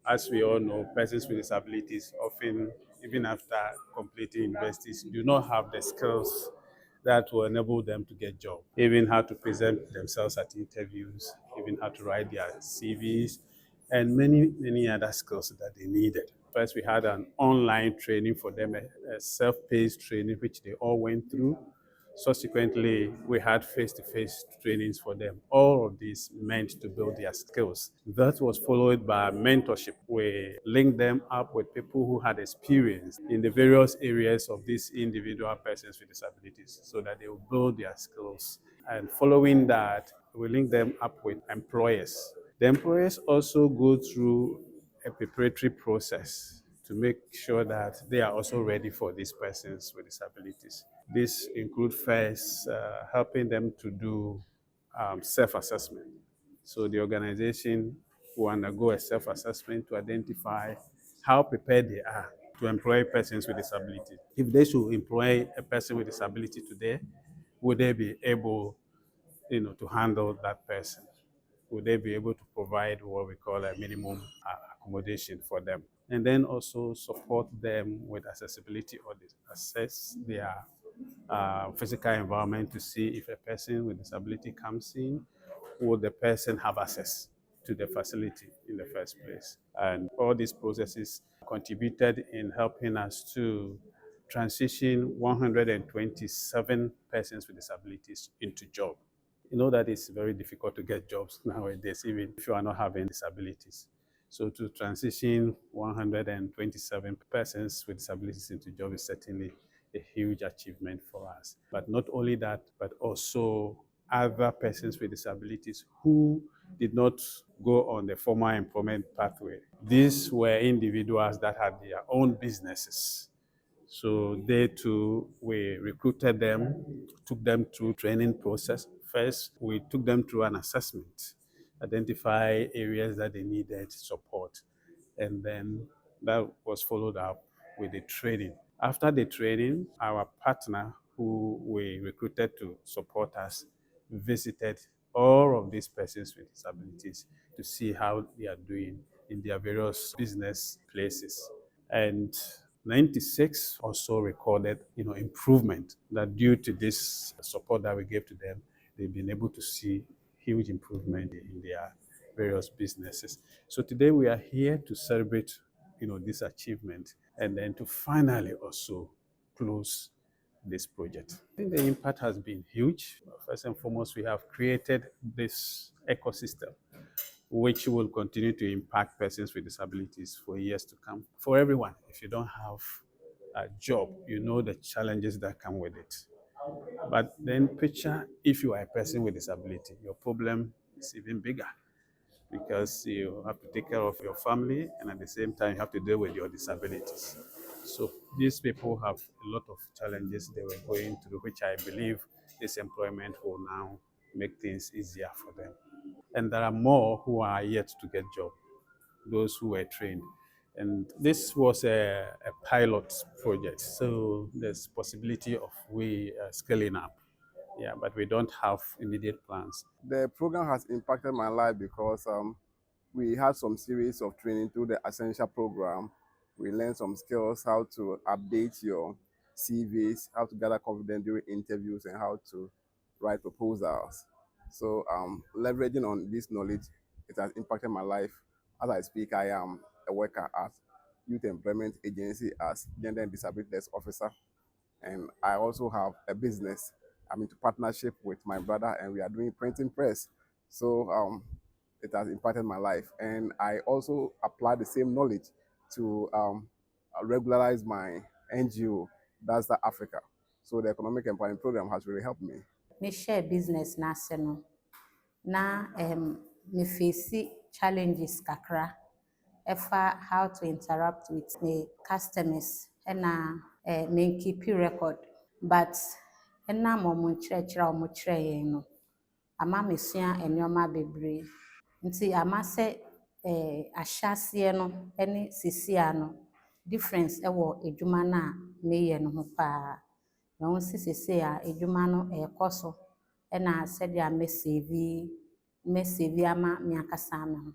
As we all know, persons with disabilities often, even after completing universities, do not have the skills that will enable them to get jobs, even how to present themselves at interviews, even how to write their CVs, and many other skills that they needed. First, we had an online training for them, a self-paced training, which they all went through. Subsequently, we had face-to-face trainings for them. All of these meant to build their skills. That was followed by mentorship. We linked them up with people who had experience in the various areas of these individual persons with disabilities so that they will build their skills. And following that, we link them up with employers. The employers also go through a preparatory process to make sure that they are also ready for these persons with disabilities. This includes first helping them to do self-assessment. So the organization will undergo a self-assessment to identify how prepared they are to employ persons with disability. If they should employ a person with disability today, would they be able, to handle that person? Would they be able to provide what we call a minimum accommodation for them? And then also support them with accessibility audits, assess their physical environment to see if a person with disability comes in, would the person have access to the facility in the first place? And all these processes contributed in helping us to transition 127 persons with disabilities into job. You know that it's very difficult to get jobs nowadays, even if you are not having disabilities. So to transition 127 persons with disabilities into job is certainly a huge achievement for us. But not only that, but also other persons with disabilities who did not go on the formal employment pathway. These were individuals that had their own businesses. So they too, we recruited them, took them through training process. First, we took them through an assessment, identify areas that they needed support, and then that was followed up with the training. After the training, our partner who we recruited to support us visited all of these persons with disabilities to see how they are doing in their various business places. And 96 also recorded, improvement that due to this support that we gave to them, they've been able to see huge improvement in their various businesses. So today we are here to celebrate, this achievement and then to finally also close this project. I think the impact has been huge. First and foremost, we have created this ecosystem which will continue to impact persons with disabilities for years to come. For everyone, if you don't have a job, you know the challenges that come with it. But then picture if you are a person with disability, your problem is even bigger because you have to take care of your family and at the same time you have to deal with your disabilities. So these people have a lot of challenges they were going through, which I believe this employment will now make things easier for them. And there are more who are yet to get jobs, those who were trained. And this was a pilot project, so there's possibility of we scaling up. Yeah, but we don't have immediate plans. The program has impacted my life because we had some series of training through the Essential program. We learned some skills, how to update your CVs, how to gather confidence during interviews, and how to write proposals. So leveraging on this knowledge, it has impacted my life. As I speak, I am a worker at Youth Employment Agency as Gender and Disability Desk Officer. And I also have a business. I'm into partnership with my brother, and we are doing printing press. So it has impacted my life. And I also apply the same knowledge to regularize my NGO, that's the Africa. So the Economic Empowerment Program has really helped me. Me share business n'ase no na me face challenges kakra efa how to interact with the customers and me keep record but ɛnam ɔmo nkyerɛkyerɛ a ɔmo kyerɛ yɛn no ama mesua nneɛma bebree nti ama sɛ ahyɛaseɛ no ne sesia no difference ɛwɔ adwuma no a meyɛ no ho paa na ho si sese a adwuma no ɛkɔ so ɛna sɛdeɛ mɛsɛvi ama me akasa me ho.